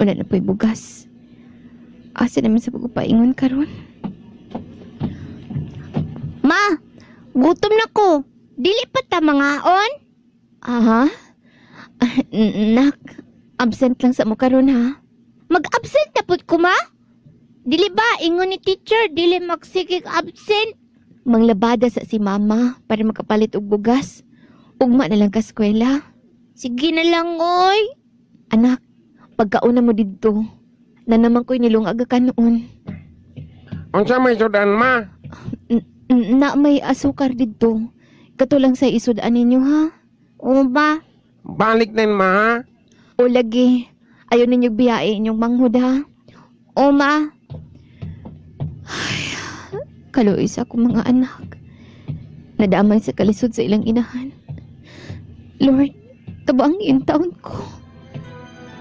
Wala na po'y bugas. Asa naman sa pagpapaingon karon? Ma, gutom na ko. Dili pa ta mangaon? Aha? Nak, absent lang sa mo karon ha? Mag-absent na pud ko, ma? Dili ba ingon ni teacher dili magsigig absent? Manglabada sa si mama para makapalit og bugas. Ugma na lang ka eskwela. Sige na lang, oy. Anak, pagkauna mo didto, na naman ko'y nilungag ka noon. Unsa may sudan, ma? Na may asukar didto. Katulang sa isudan ninyo ha? O ba? Balik din, ma, ha? O lagi, ayaw ninyong biyae inyong manghud ha? O ma? Ay, kaluoy sa akong mga anak. Nadamay sa kalisod sa ilang inahan. Lord, tabang yung taon ko.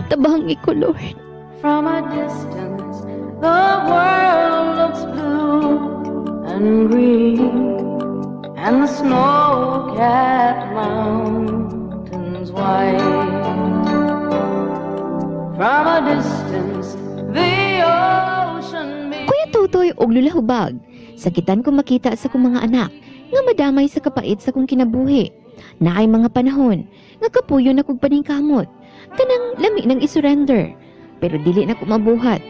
Tabang ko, Lord. From a distance, the world looks blue and green, and the snow-capped mountains white. From a distance, the ocean meets. Kuya Totoy og Lula Hubag, sakitan ko makita sa kong mga anak nga madamay sa kapait sa kong kinabuhi. Naay mga panahon nga kapuyo na kog paningkamot, kanang lami nang isurrender. Pero dili na ko mabuhat.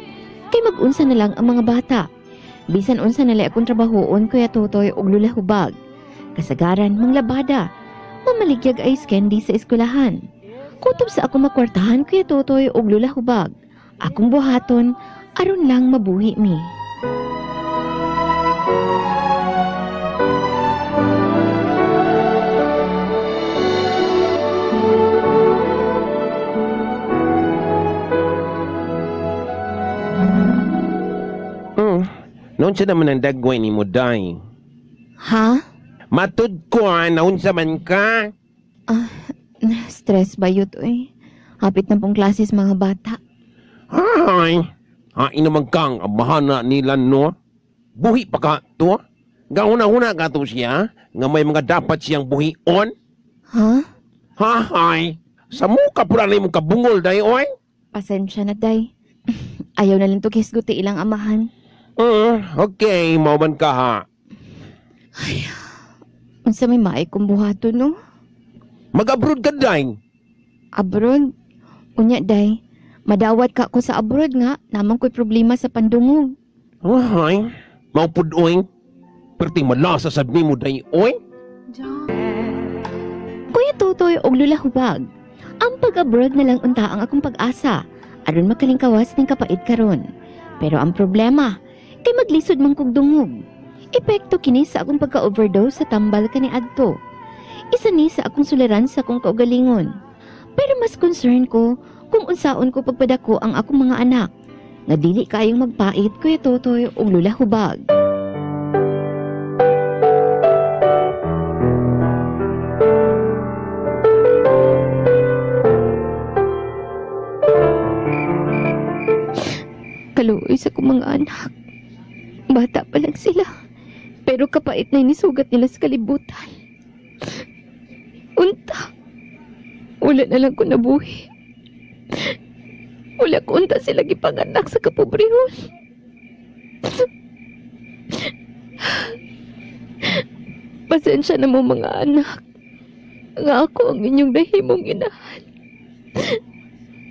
Kay mag-unsa na lang ang mga bata. Bisan unsa na lang akong trabahoon, Kuya Totoy og Lula Hubag. Kasagaran, manglabada. Mamaligyag ice candy sa eskwelahan. Kutob sa akong makwartahan, Kuya Totoy og Lula Hubag. Akong buhaton, aron lang mabuhi mi. Noon siya naman ang dagway ni mo, day. Ha? Matud ko, naunsa man ka? Stress ba yun, oy? Hapit na pong klases mga bata. Hay! Hain naman kang abahana nila, no? Buhi pa ka to? Gauna-huna ka to siya, nga may mga dapat siyang buhion? Ha? Hay! Sa muka pula na mong kabungol, day, oy? Pasensya na, day. Ayaw na lang to kisguti ilang amahan. Okay, mauman ka, ha? Ay, unsa may maay kong buhato, no? Mag-abroad ka, day. Abroad? Unya, day. Madawat ka ko sa abroad nga, naman ko'y problema sa pandungog. Hay! Maupod, oy. Perting malasa sabi mo, day, oy? Kuya Totoy og Lula Hubag, ang pag-abroad na lang unta ang akong pag-asa, aron makalingkawas ng kapait karon. Pero ang problema, kay maglisod man kog dungog. Epekto kini sa akong pagka-overdose sa tambal kaniadto. Isa ni sa akong suliran sa akong kaugalingon. Pero mas concern ko kung unsaon ko pagpadako ang akong mga anak. Nga dili kayong magpait, Kuya Totoy og Lula Hubag. Kaluoy sa akong mga anak. Bata pa lang sila. Pero kapait na inisugat nila sa kalibutan. Unta. Wala na lang ko nabuhi. Wala ko unta sila gipanganak sa kapobrehon. Pasensya na mo mga anak. Nga ako ang inyong nahimong inahan.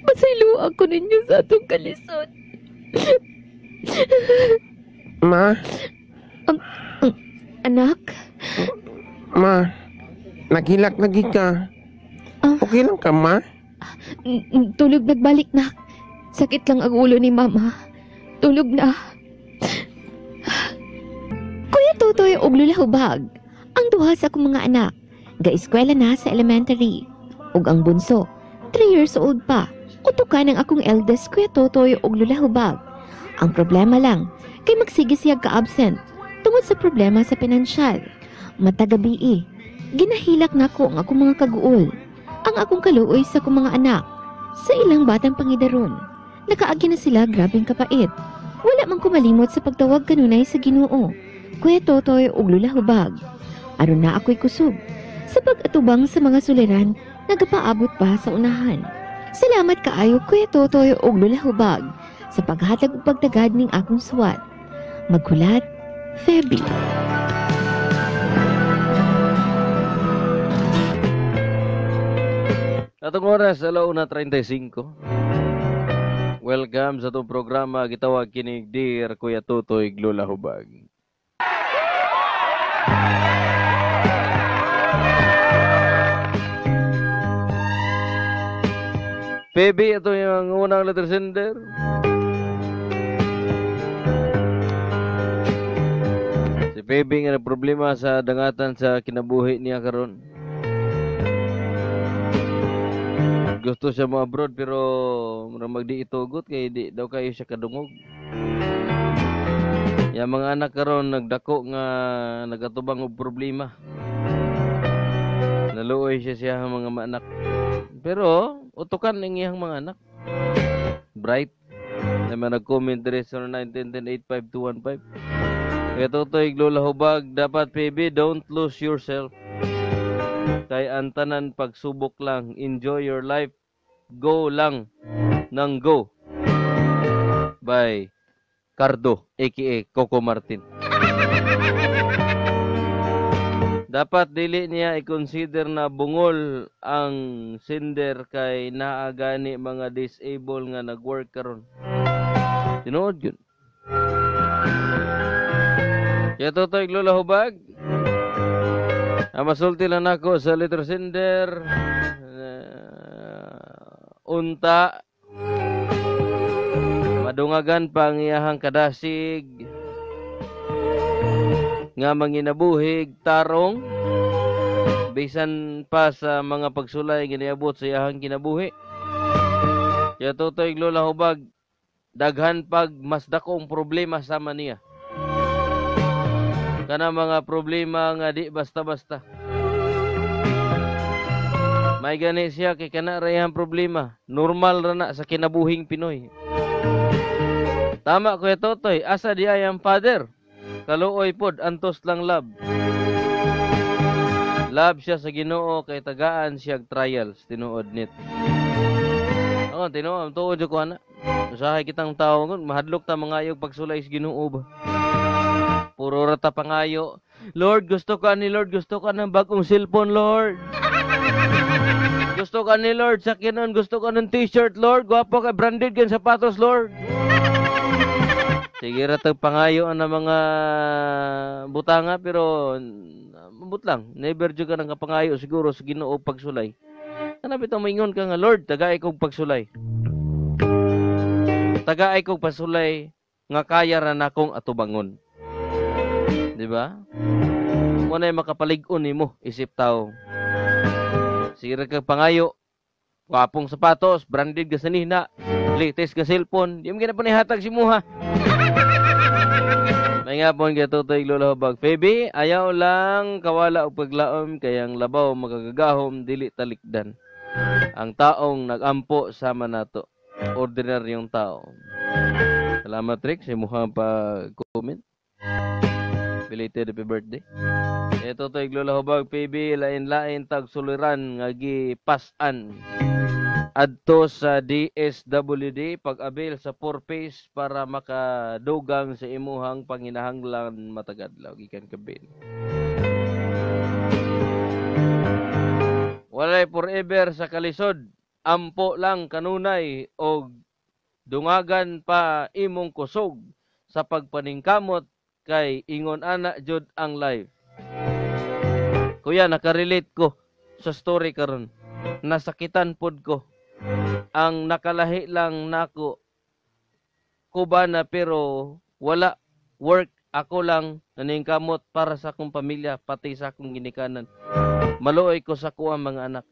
Pasaylo ako ninyo sa atong kalisod. Ma? Anak? Ma, naghilak lagi ka. Okay lang ka, ma? Tulog nagbalik na. Sakit lang ang ulo ni Mama. Tulog na. Kuya Totoy og Lula Hubag, ang duha sa akong mga anak, ga-eskwela na sa elementary. Ug ang bunso, 3 years old pa. Utukan ang akong eldest, Kuya Totoy og Lula Hubag. Ang problema lang, kay magsige siya ka-absent tungod sa problema sa pinansyal. Matagabi ginahilak na ko ang akong mga kaguol, ang akong kaluoy sa akong mga anak. Sa ilang batang pangidaron, nakaagi na sila grabing kapait. Wala man ko malimot sa pagtawag kanunay sa Ginoo, Kuya Totoy og Lula Hubag. Aron na ako'y kusog sa pag-atubang sa mga suliran nagapaabot pa sa unahan. Salamat kaayo Kuya Totoy ug Lola Hubag sa paghatag ug pagtagad ning akong suwat. Maghulat, Feby. Atong oras, 1:35. Welcome sa itong programa. Gitawag kinig Dear Kuya Totoy Lola Hubag. Baby, ito yung unang letter sender. Si Baby nga na problema sa dangatan sa kinabuhi niya karon. Gusto siya mo abroad pero magdi itugot kay di daw kayo siya kadungog. Ya mga anak karon nagdako nga nagatubang og problema. Naluoy siya mga anak. Pero utukan ng iyang mga anak. Bright. Na nag-comment diri sa 910-85215. Kaya Totoy Lola Hubag, dapat PB, don't lose yourself. Kay antanan pagsubok lang. Enjoy your life. Go lang nang go. By Cardo, aka Coco Martin. Dapat dili niya i-consider na bungol ang sender kay naagani mga disabled nga nag-work karon. Tinuod yun. Kaya Totoy Lola Hubag, masulti lang ako sa letter sender. Unta madungagan pa ang iyahang kadasig nga manginabuhig tarong bisan pa sa mga pagsulay giniabot sa iyahang kinabuhi. Kaya Totoy Lola Hubag, daghan pag mas dakong problema sama niya. Kana mga problema nga di basta-basta. May gani siya kay kana rayang problema. Normal ra na sa kinabuhing Pinoy. Tama Kuya Totoy, asa di ay ang father? Kaluoy pod antos lang love. Love siya sa Ginoo kay tagaan siya trials tinuod nit. Tinuod tuod ko ana. Usahay kitang tawo ngon mahadlok ta mangayog pagsulay sa Ginoo ba. Puro rata pangayo. Lord, gusto ka ni Lord, gusto ka ng bagong cellphone, Lord. Gusto ka ni Lord, sakyanon, gusto ka ng t-shirt, Lord. Gwapo ka, branded kan sapatos, Lord. Sige ratag pangayo ang mga butanga pero mabut lang. Never jud ka nang kapangayo siguro sa Ginoo pagsulay. Kana bitaw moingon ka nga Lord, tagaay kog pagsulay. Tagaay kog pasulay nga kaya ra nakong atubangon. Di ba? Mo na makapalig-on nimo isip tao. Sige ra kag pangayo. Gwapong sapatos, branded ka sanina, latest ka cellphone, di mo gina pa nihatag si Muha. May nga po nga Totoy Lola Hubag. Baby, ayaw lang kawala o paglaom kayang labaw magagagahom dili talikdan. Ang taong nag-ampo sama nato. Ordinaryong tao. Salamat Rick sa Muha pa-comment. Belated happy birthday. Totoy Lola Hubag, baby, lain-lain tag suliran nga gipasan. Adto sa DSWD pag-abil sa 4-phase para makadugang sa imuhang panginahanglan matagadlaw gikan kabin. Walay forever sa kalisod, ampo lang kanunay og dungagan pa imong kusog sa pagpaningkamot kay ingon ana jud ang life. Kuya, nakarelate ko sa story karon. Nasakitan pod ko. Ang nakalahi lang nako kubana pero wala work ako lang naningkamot para sa akong pamilya pati sa akong ginikanan. Maluoy ko sa kuha mga anak.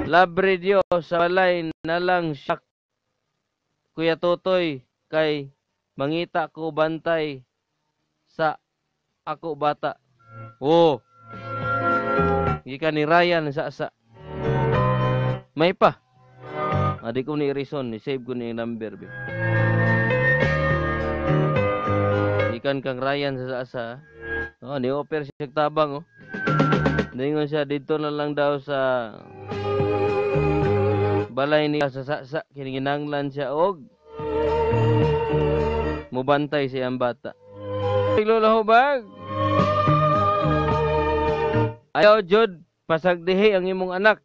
Labre Dios sa balay na lang siya. Kuya Totoy kay mangita ko bantay sa ako bata. Oh. Gikan ni Ryan sa may pa. Adi ko ni reason, ni-save ko ni number. Ikan kang Ryan sa asa. Ni-offer siya tabang. Ningon siya, dito na lang daw sa balay ni sa sa kininanglan siya og mubantay siyang bata. Lola Hubag. Ayaw jud pasagdihi ang imong anak.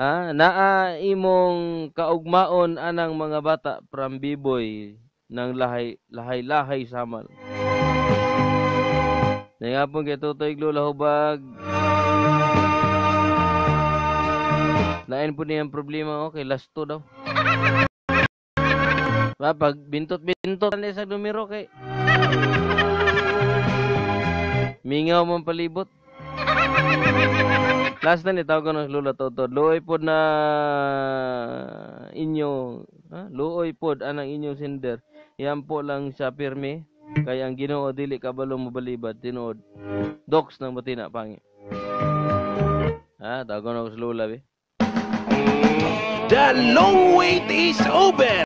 Ha, naa imong kaugmaon anang mga bata from biboy ng lahay samal. Nangapon kay Tutoy Lola Hubag. Lain po niyang problema, okay, last 2 daw. Pag bintot-bintot na sa numero kay mingaw mong palibot. Last na ni tawag ko ng Lula Toto. Luoy pod na inyo, luoy pod anang inyong sender. Yan po lang siya pirmi. Kaya ang Ginoo dili kabalo mo balibad tinuod. Docs nang matina pangi. Tawag ko ng Lula be. The long wait is over.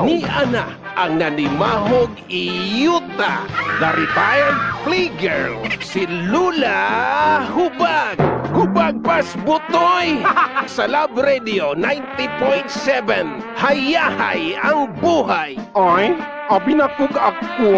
Ni Ana ang nanimahog iyuta. The retired playgirl, si Lula Hubag. Hubag Pas Butoy sa Love Radio 90.7. Hayahay ang buhay. Ay, abinakog ako.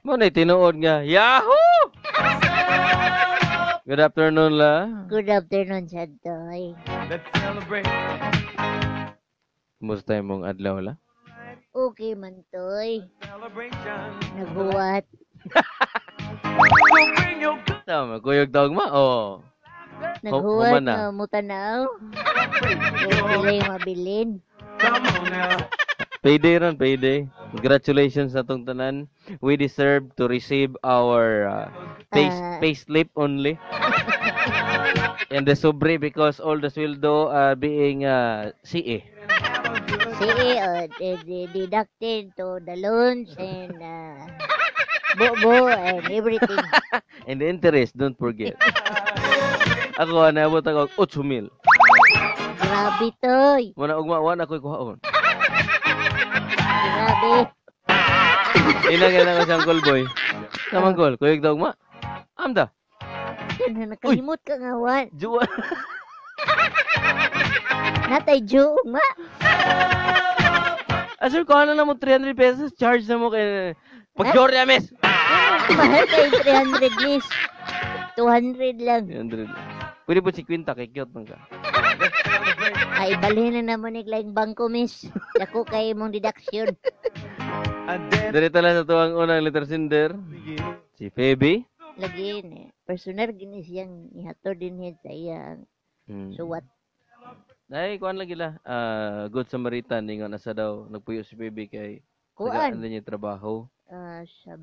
Mo na tinuod nga. Yahoo! Good afternoon la. Good afternoon, Santoy. Kumusta imong adlaw la? Okay man, Toy. Naghuwat. Tama, kuyog tawag ma. Oh. Naghuwat human na. na mutanaw. Pila yung mabilin. Payday ron, payday. Congratulations sa tong tanan. We deserve to receive our payslip only. And the sobre because all the sweldo are being CA. Deducted to the loans and bobo and everything. And the interest, don't forget. Ako, naabot ako 8,000. Grabe, Toy. Wala ugma ako'y kuhaon. Grabe. Inang ko siyang call boy. Naman call, kuyog daw ugma. Amda. Yan, nakalimot ka nga, Wan. Juwa. Natay Ju, ma. Sir, kuha na mo 300 pesos. Charge na mo kay... Pag-jorya, mes! Mahal kayo 300 lis. 200 lang. 300. Pwede po si Quinta, kay cute man ka. Ay, balhin na naman naglaing bangko, miss. Dako kayo mong deduction. Dirito lang sa tuwang unang letter sender. Si Feby. Lagi ni. Personal gini siyang ihatod din head sa iyang suwat. Ay, kuhaan lagi la. Good Samaritan, ingon nasa daw. Nagpuyo si Feby kay... Kuan? Ano niya trabaho? Sa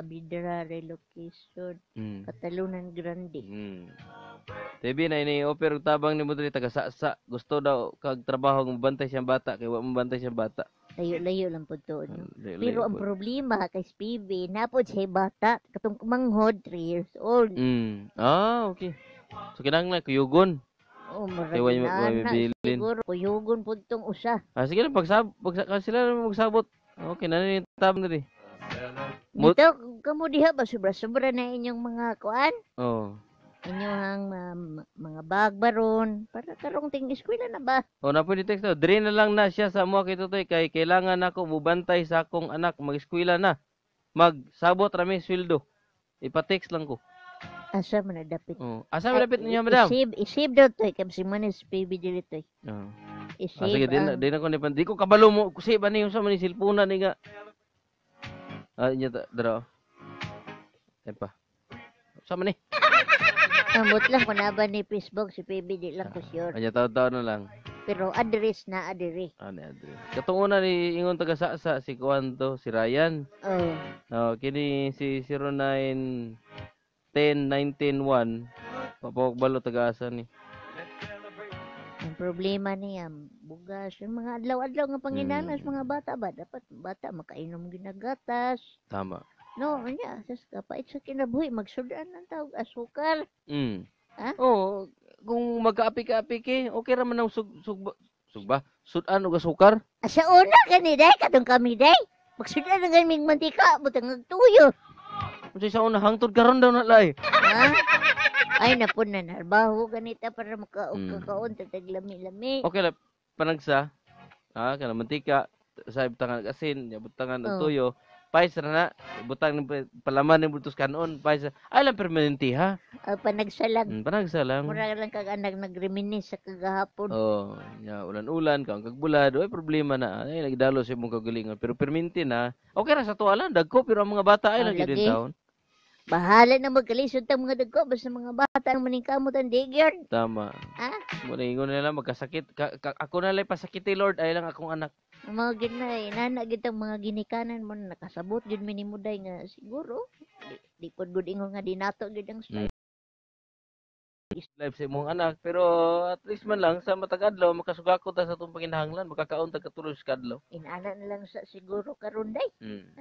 Abidra relocation. Katalunan Grande. Tebi na ini-offer og tabang ni mo diri taga sa gusto daw kag trabaho ng bantay siyang bata kay wa mo bantay siyang bata. Layo-layo lang po to. Pero ang problema kay Spivy, napod siya bata, katong kumanghod, 3 years old. Okay. So kinahanglan kuyugon. Oh, Kaya wa marami na. mabilin. Siguro, kuyugon po itong usa. Sige lang sila na magsabot. Okay, nanin tabang diri. Dito, kamo diha ba sobra-sobra na inyong mga kuan? Oh. Inyong mga bagbaron para karong ting eskwela na ba? O na pwede text daw. Diri na lang na siya sa mo kay Tutoy kay kailangan ako mubantay sa akong anak mag-eskwela na. Magsabot rami sweldo. Ipa-text lang ko. Asa man dapit? Oh. Asa man dapit niya, madam? Isave daw to kay si Manis PB dili to. Oh. Isave. Sige, di na ko ni di ko kabalo mo kasi ba ni sa man ni cellphone ni nga. Nya dara. Tempa. Sa man ni? Ambot lang kung ba ni Facebook si PB di lang ko sure. Anya taon-taon na lang. Pero address na adiri. Ani adre. Katong una ni ingon taga sa si Kuanto, si Ryan. Oh. No, kini si 09 10 191 papagbalo taga asa ni. Ang problema niya, bugas, yung mga adlaw-adlaw nga panginalas, Mm. mga bata ba? Dapat bata makainom ginagatas. Tama. No, anya, sas kapait sa kinabuhi, magsudan ng tawag asukar. Mm. Ha? Oh, kung magkaapi-kaapi ki, okay ra man ang sugba. Sudan og sukar. Asa una gani day, katong kami day. Magsudan ng gaming mantika, butang nagtuyo. Unsay sa una hangtod karon daw na lay. Ha? Ay, napun na narbaho ganita para Mm. makakaon, tatag lami-lami. Okay la panagsa. Kana mantika sa butangan ng asin, ya butangan og Oh. tuyo. Pais ra na butang ng palaman ng butos kanon, pais. Ay lang permanente ha. Panagsalag. Panagsa lang. Mura lang kag anak nagreminis sa kagahapon. Oh, ya ulan-ulan kaong kagbulad, oy problema na. Ay nagdalo sa imong kagalingon, pero perminti na. Okay ra sa tuwalan, dagko pero ang mga bata ay lang gyud Lagi. in taon. Bahala na magkalisod tang mga dagko basta mga bata ang maningkamot ang digyard. Tama. Ha? Muna ingon nila magkasakit. Ako na lang pasakiti Lord, ay lang akong anak. Ang mga ginay, nana gitang mga ginikanan mo nakasabot jud minimuday nga siguro di pod gud ingon nga dinato gid ang style. Life sa imong anak, pero at least man lang sa matag adlaw makasugako ta sa atong panginahanglan, makakaon ta katuloy sa kadlaw. Inana na lang sa siguro karon day. Mm.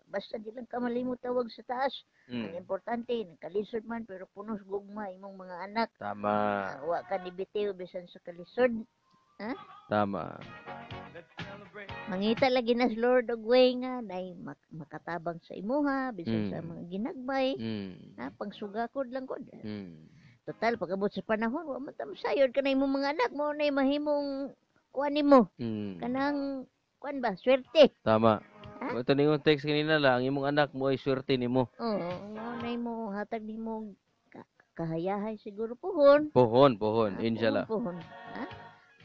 Basta di lang ka malimot tawag sa taas. Ang Mm. importante nakalisod man pero punos gugma imong mga anak. Tama. Wa ka dibitiw bisan sa kalisod. Tama. Mangita lagi na sa Lord og way nga nay makatabang sa imuha bisan Mm. sa mga ginagbay. Mm. Pangsugakod lang kod. Mm. Total pagabot sa panahon wa man ta masayod kanay imong mga anak mo nay mahimong kuan nimo. Mm. Kanang kuan ba swerte. Tama. Ha? Ito na yung text kanina lang, imong anak mo ay swerte nimo. Oo, nay mo hatag nimo kahayahay siguro puhon. Pohon, inshallah. Puhon. Ha?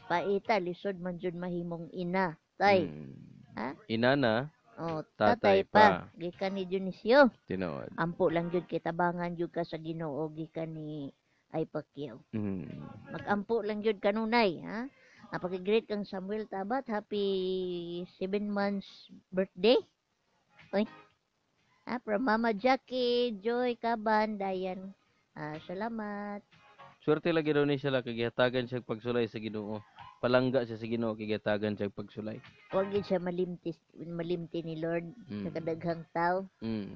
Paita lisod man jud mahimong ina. Tay. Mm. Ha? Ina na, Oh, Tatay tatay pa. Gikan ni Dionisio. tinood. Ampo lang jud kay tabangan jud ka sa Ginoo gikan ni ay Pacquiao. Mm. Magampo lang jud kanunay, ha? Napaki-great kang Samuel Tabat. Happy 7 months birthday. Oy. From Mama Jackie, Joy Caban, Dayan. Salamat. Swerte lagi daw ni siya lang kagihatagan siya pagsulay sa Ginoo. Palangga siya sa Ginoo kagihatagan siya pagsulay. Huwag yun siya malimti ni Lord Mm. sa kadaghang tao. Mm.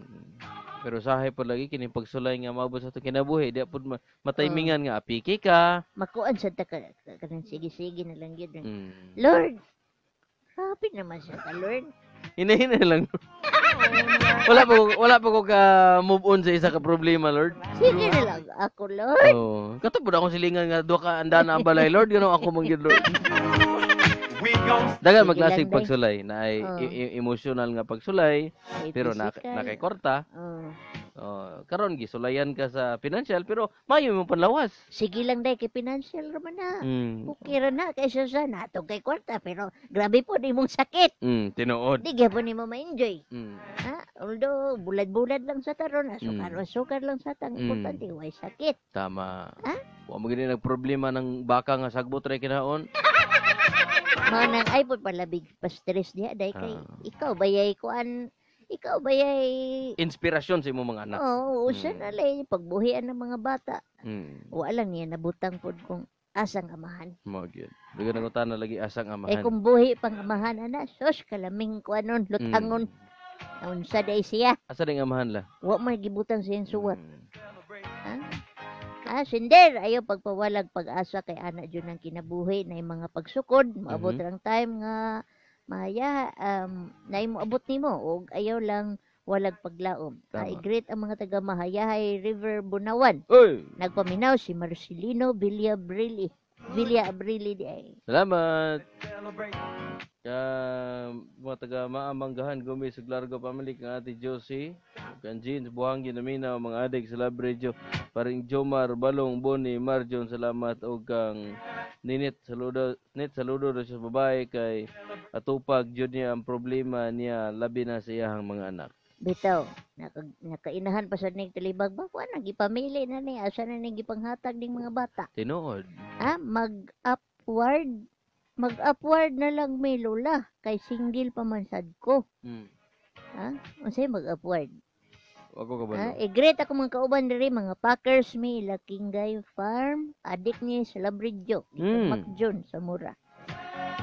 Pero sahay po lagi kini pagsulay nga maabot sa itong kinabuhi. Di po mataymingan nga apiki ka. Makuan sa kanang sige-sige na lang yun. Mm. Lord, happy naman siya ka, Lord. Hinahinay lang. wala pa ko ka move on sa isa ka problema, Lord. Sige na lang ako, Lord. Oh, katapod akong silingan nga duha ka andana ang balay, Lord, gano ako manggid, Lord. Dagan Sige maglasig lang, day. pagsulay na ay Oh. emotional nga pagsulay, Ay, pero physical. nakay-korta. Oh. Oh, karon gisulayan ka sa financial pero mayo mo panlawas. Sige lang day kay financial raman na. Mm. Okay ra na kaysa sa natong kay kwarta pero grabe po di mong sakit. Tinuod. Di gyapon nimo ma-enjoy. Mm. Ha? Although bulad-bulad lang sa taron, Mm. asukar lang sa tang importante way sakit. Tama. Ha? Wa mo gini nagproblema ng baka nga sagbot ra kinaon. Mao nang ay pud palabig pa stress diha day kay Ah. ikaw bayay Inspirasyon sa imong mga anak. Oo, usa Mm. na lay pagbuhian ng mga bata. Mm. Wa lang niya nabutang pod kung asang amahan. Mo gyud. Dugan nang utana lagi asang Eh amahan. kung buhi pang amahan ana, sos kalaming kuanon lutangon. Unsa day siya? Asa ding amahan la? Wa man gibutang siyang suwat. Mm. Sinder, ayaw pagpawalag pag-asa kay ana jud ang kinabuhi na mga pagsukod, maabot Mhm. lang time nga maya na moabot nimo og ayaw lang walag paglaom. Tama. Great ang mga taga Mahayahay River Bunawan. Oy! Nagpaminaw si Marcelino Villa Abrili di ay. Salamat. Mga taga Maamanggahan, Gumi, Suglargo, Pamalik, ng Ate Josie, kan Jean, Buhangin, Namina, mga adik sa Labrejo, paring Jomar, Balong, Boni, Marjon, salamat, o kang Ninit, saludo na siya sa babae, kay Atupag, jud niya ang problema niya, labi na sa iyahang mga anak. Bitaw, nakainahan pa sa ning talibag ba kuan gipamili na ni asa na ning gipanghatag ning mga bata. Tinuod. Mag-upward mag-upward na lang may lola. Kay single pa man sad ko. Ha? Unsay mag-upward? Ako ka ba? Great ako mga kauban diri mga Packers mi Lakingay Farm, adik ni sa Labridyo, Macjon sa Mura.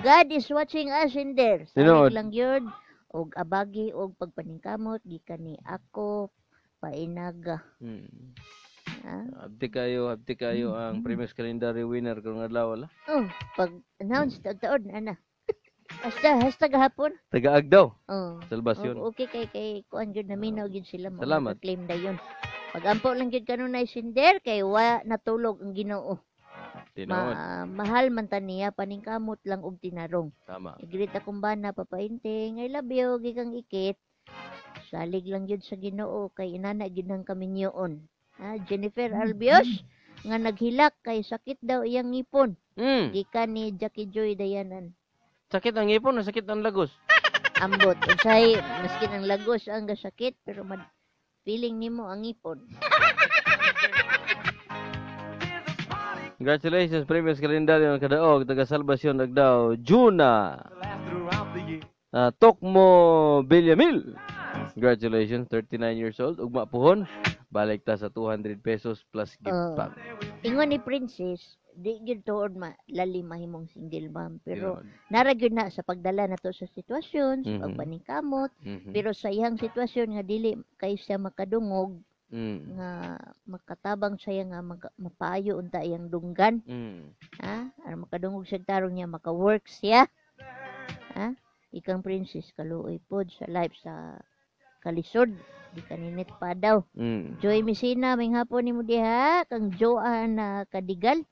God is watching us in there. Tinuod. Salig lang yun og abagi og pagpaningkamot gikan ni ako painaga. Abdi kayo ang Premier's Calendar winner karong adlaw wala. Oh, pag announce taon ana. Hasta gahapon. Tagaag daw. Oh. Salbasyon. Okay kay kuan gyud na minaw gyud sila mo. Salamat. Claim dayon. Pag-ampo lang gyud kanunay sinder kay wa natulog ang Ginoo. Tinuod. Mahal man ta niya paningkamot lang og tinarong. Tama. Igrit akong bana papainting, I love you gikang ikit. Salig lang gyud sa Ginoo kay inana gyud nang kaminyoon. Jennifer Albios nga naghilak kay sakit daw iyang ngipon. Gikan ni Jackie Joy Dayanan. Sakit ang ipon, sakit ang lagos. Ambot unsay maski ang lagos ang gasakit pero feeling nimo ang ngipon. Congratulations, Premier's Kalendaryo ng Kadaog, taga Salvacion Agdao, Juna. Tokmo Villamil. Congratulations, 39 years old. Ugma puhon, balik ta sa 200 pesos plus gift pack. Ingon ni Princess, di gyud tuod lalim mahimong single mom pero nara gyud na sa pagdala nato sa sitwasyon, sa pagpaningkamot, pero sa iyang sitwasyon nga dili kay siya makadungog nga makatabang siya nga mapayo unta iyang dunggan. Aron makadungog siya tarong niya maka-work siya. Ikang Princess kaluoy pod sa life sa kalisod di kaninit pa daw. Joy Messina may hapon nimo diha kang Joan Kadigal,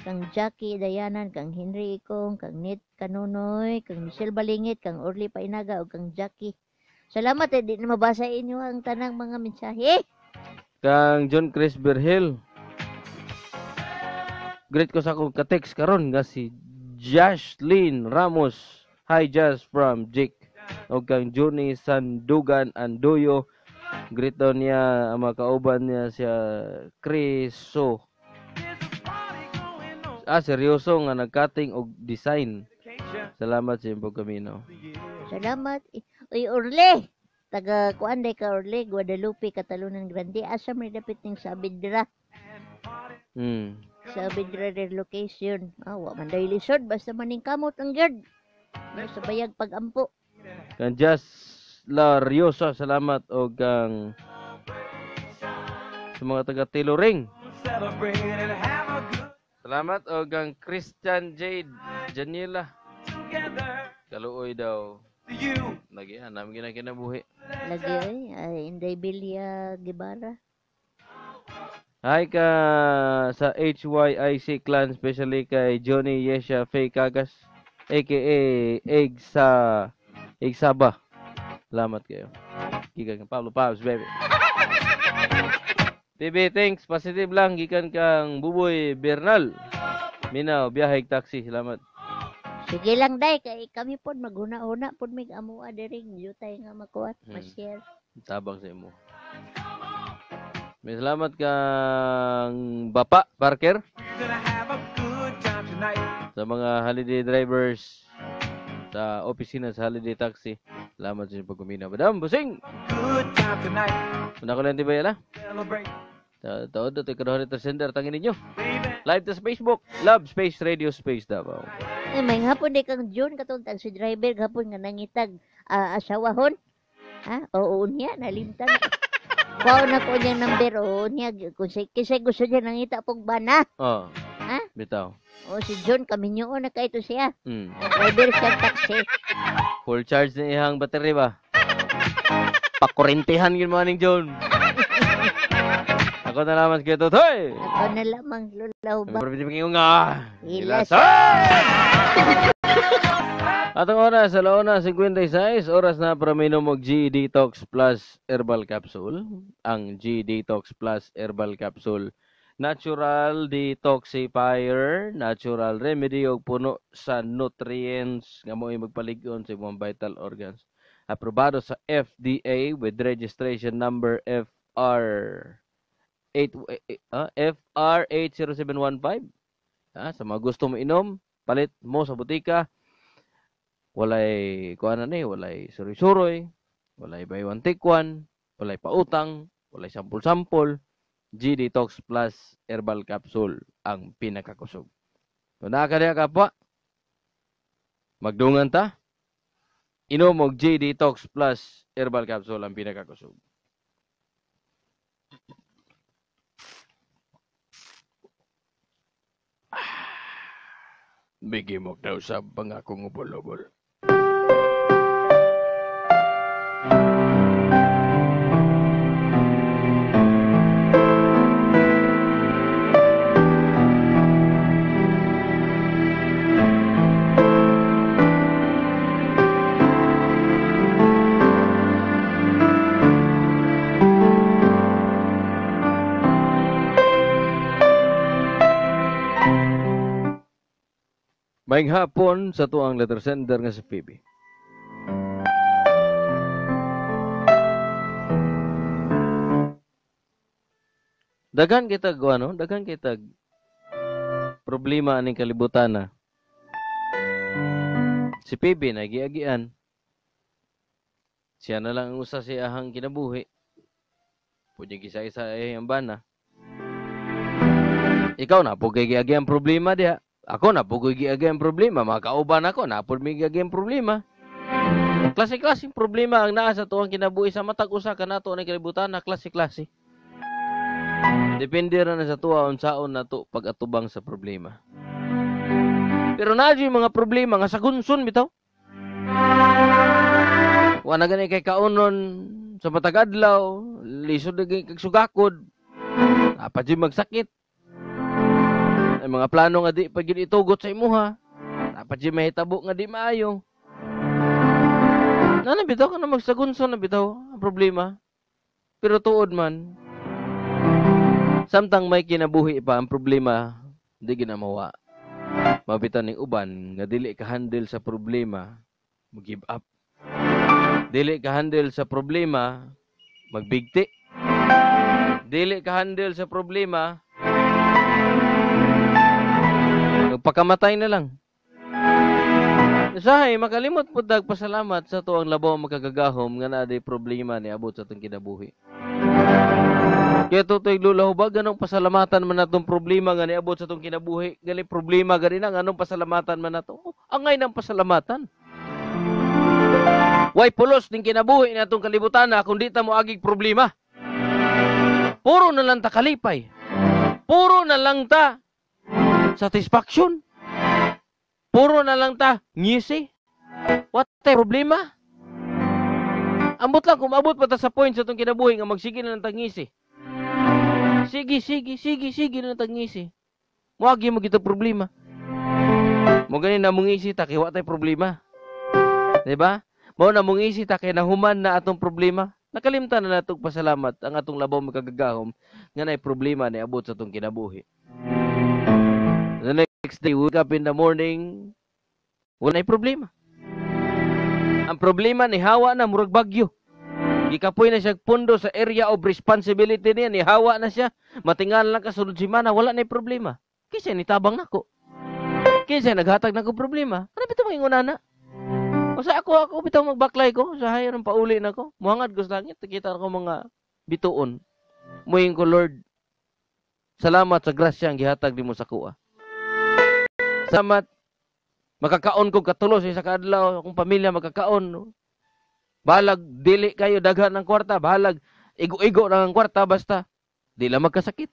kang Jackie Dayanan, kang Henry Ikong, kang Nit Kanunoy, kang Michelle Balingit, kang Orly Painaga ug kang Jackie. Salamat di na mabasa inyo ang tanang mga mensahe. Kang John Chris Berhel. Great ko sa akong ka-text karon nga si Jashlyn Ramos. Hi Jas from Jake. O kang Johnny Sandugan Andoyo. Great daw niya ang mga kauban niya siya Criso. Seryoso nga nag-cutting og design. Salamat sa imong kamino. Salamat. Uy, Orle. Taga kuan day ka Orle, Guadalupe, Catalunan Grande. Asa may dapit ning sa Abidra. Sa Abidra relocation. Wa man day lisod basta maning kamot ang gyud. Sa bayag pag-ampo. Kang Jas Lariosa, salamat og kang sa mga taga Tiloring. Salamat og kang Christian Jade Janila. Kaluoy daw. Lagi namin kinakinabuhi. Lagi Inday Bilya Gibara. Hi ka sa HYIC clan, especially kay Johnny Yesha Faye Kagas, aka Egsaba. Salamat kayo. Gikan kang Pablo Pabs, baby. Baby, thanks. Positive lang. Gikan kang Buboy Bernal. Minaw, biyahig taxi. Salamat. Sige lang day kay kami pod maghuna-huna pod mig amua diri jutay nga makuat ma-share. Tabang sa imo. May salamat kang Bapa Parker. Sa mga holiday drivers sa opisina sa holiday taxi. Salamat sa inyong pagkumina. Madam, busing! Muna ko lang tibay ala. Taod ito ikaduhan ito sender. Tangin ninyo. Live to sa Facebook. Love Space Radio Space Davao. May hapon di kang June katong taxi driver hapon nga nangitag asawahon. Oo niya nalimtan. Kuha na ko niyang number oo niya kasi gusto niya nangita pog bana. Bitaw. Si John kaminyoon na kaito siya. Driver siya taxi. Full charge na ihang battery ba? Pakurintihan yun mga ning John. Ako na lamang kayo Totoy. Ako na lamang lulaw ba? Pagpapitikin ko nga. Ilas. Atong oras sa launa 56 oras na para minom og G Detox Plus Herbal Capsule. Ang G Detox Plus Herbal Capsule. Natural detoxifier, natural remedy og puno sa nutrients nga mo'y magpalig-on sa imong vital organs. Aprobado sa FDA with registration number FR 80715. Sa mga gusto mo inom, palit mo sa butika. Walay kuan ni, walay suroy-suroy, walay buy one take one, walay pautang, walay sampol-sampol. G-Detox Plus Herbal Capsule ang pinakakusog. Kung nakakadiya ka pa, magdungan ta, inom og G-Detox Plus Herbal Capsule ang pinakakusog. Bigyan mo daw sa pangakong ubol-ubol. Maing hapon sa tuang letter sender nga si Phoebe. Daghan kita ano, daghan kita problema aning kalibutan na. Si Phoebe nagiagian. Siya na lang ang usa si ahang kinabuhi. Punya gisa-isa ang bana. Ikaw na po giagi ang problema diha. Ako na po giagi ang problema, mga kauban ako na po giagi ang problema. Klase-klaseng problema ang naa sa tuwang kinabuhi sa matag usa kanato ang kalibutan na klase-klase. Depende ra na sa tuwa unsaon nato pag-atubang sa problema. Pero naadyo yung mga problema nga sagunson bitaw. Wa na gani kay kaunon sa matag adlaw, lisod na kay sugakod. Apa di magsakit. Ay mga plano nga di pag itugot sa imuha. Dapat di mahitabo nga di maayo. Na bitaw ka na magsagunson na bitaw ang problema. Pero tuod man. Samtang may kinabuhi pa ang problema, di ginamawa. Mabitan ning uban nga dili ka handle sa problema, mag-give up. Dili ka handle sa problema, magbigti. Dili ka handle sa problema, pagpakamatay na lang. Usahay, makalimot po pasalamat sa tuwang labaw makagagahom nga na day problema ni abot sa itong kinabuhi. Kaya tutoy lulahubag, ganong pasalamatan man natong problema nga ni abot sa itong kinabuhi. Gali problema gani na, ganong pasalamatan man nato. Angay ng pasalamatan. Way pulos ning kinabuhi na itong kalibutan na kung di ta mo agig problema. Puro na lang ta kalipay. Puro na lang ta satisfaction. Puro na lang ta ngisi. What the problema? Ambot lang kung abot pa ta sa point sa itong kinabuhi nga magsige na lang ta ngisi. Sige na lang ta ngisi. Muagi mo gito problema. Mo ganin na mong ngisi ta kay wa tay problema. Diba? Mao na mong ngisi ta kay nahuman na atong problema. Nakalimtan na natong pasalamat ang atong labaw makagagahom nga nay problema ni abot sa atong kinabuhi. The next day, wake up in the morning, wala problema. Ang problema ni hawa na murag bagyo. Gikapoy na siya pundo sa area of responsibility niya, ni hawa na siya. Matingal lang kasunod semana, wala na problema. Kasi nitabang nako. Kasi naghatag nako problema. Ano bitaw mangingon na? O sa ako bitaw magbaklay ko, sa hayron pauli nako. Muhangad ko sa langit, kita ko mga bituon. Muing ko Lord, salamat sa grasya ang gihatag nimo sa kuha. Salamat, makakaon ko katulos sa kadlaw, akong pamilya makakaon. Balag, dili kayo daghan ng kwarta, balag, igo-igo ng kwarta, basta, di lang magkasakit.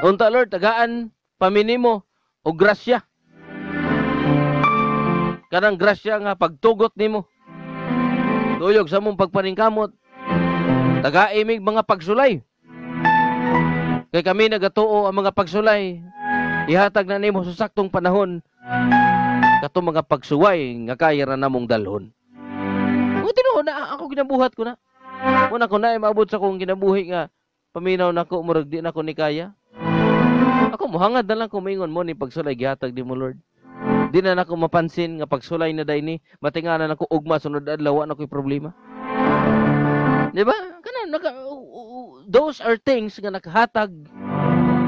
Unta Lord, tagaan, paminimo, o grasya. Kanang grasya nga, pagtugot nimo. Tuyog sa mong pagpaningkamot, taga-imig mga pagsulay. Kay kami nagatuo ang mga pagsulay, ihatag na nimo sa saktong panahon katong mga pagsuway nga kaya ra namong dalhon. O tinuod na ako ginabuhat ko na. Una ko na maabot sa kong ginabuhi nga paminaw nako murag di nako ni kaya. Ako mohangad na lang ko moingon mo ni pagsulay gihatag nimo Lord. Di na nako mapansin nga pagsulay na dayni matinganan nako ugma sunod adlaw na ko'y problema. Di ba? Kana those are things nga nakahatag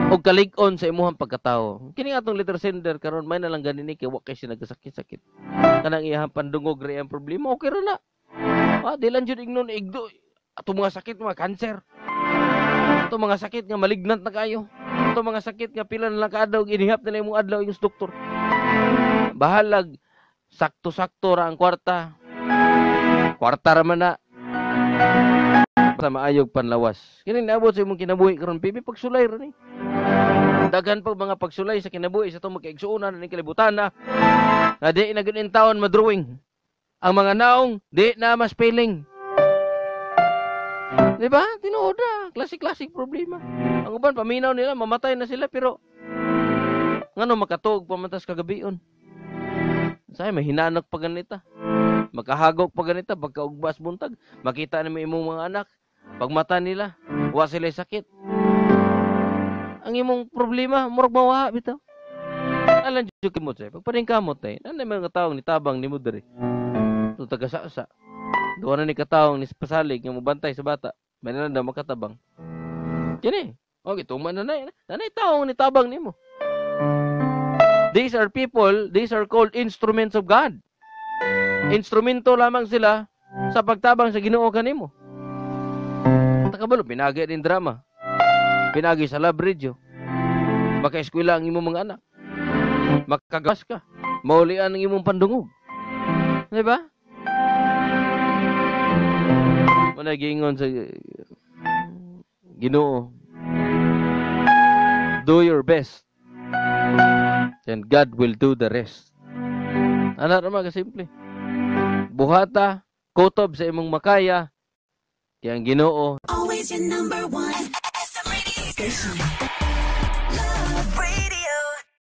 og kalig-on sa imuhang pagkatao. Kini nga atong letter sender karon may na lang ganini kay wa kay siya nagasakit-sakit. Kanang iyang pandungog ra ang problema, okay ra na. Di lang jud ignon igdo. Ato mga sakit, mga cancer. Ato mga sakit nga malignant na kayo. Ato mga sakit nga pila na lang kaadlaw ginihap nila imong adlaw yung doktor. Bahalag sakto-sakto ra ang kwarta. Kwarta ra man na. Sa maayog panlawas. Kini naabot sa imong kinabuhi karon pipi pagsulay ra ni. Daghan pag mga pagsulay sa kinabuhi sa itong magkaigsuunan ni kalibutan na di na ganin taon madrawing. Ang mga naong di na mas spelling. Di ba? Tinuod na. Classic problema. Ang uban, paminaw nila, mamatay na sila, pero ngano makatuog pamantas kagabion. Say, may hinanak pa ganita. Makahagok pa ganita, pagkaugbas buntag. Makita na may imong mga anak. Pagmata nila, wa sila sakit. Ang imong problema, murag mawaha bitaw. Alam jud kimot say, pagpaning kamot ay, nanay mga taong nitabang ni mo diri. To taga-sa. Duha na ni kataong ni pasalig nga mobantay sa bata. May na daw makatabang. Kini, okay, tuman na nanay taong nitabang nimo. These are people, these are called instruments of God. Instrumento lamang sila sa pagtabang sa Ginoo kanimo. Takabalo, pinagi din drama. Pinagi sa lab radio. Maka-eskwela ang imong mga anak. Makagawas ka. Maulian ang imong pandungog. Diba? Managingon sa Ginoo. Do your best. And God will do the rest. Ano naman kasimple. Buhata, kutob sa imong makaya, kaya ang Ginoo always your number one FM radio station.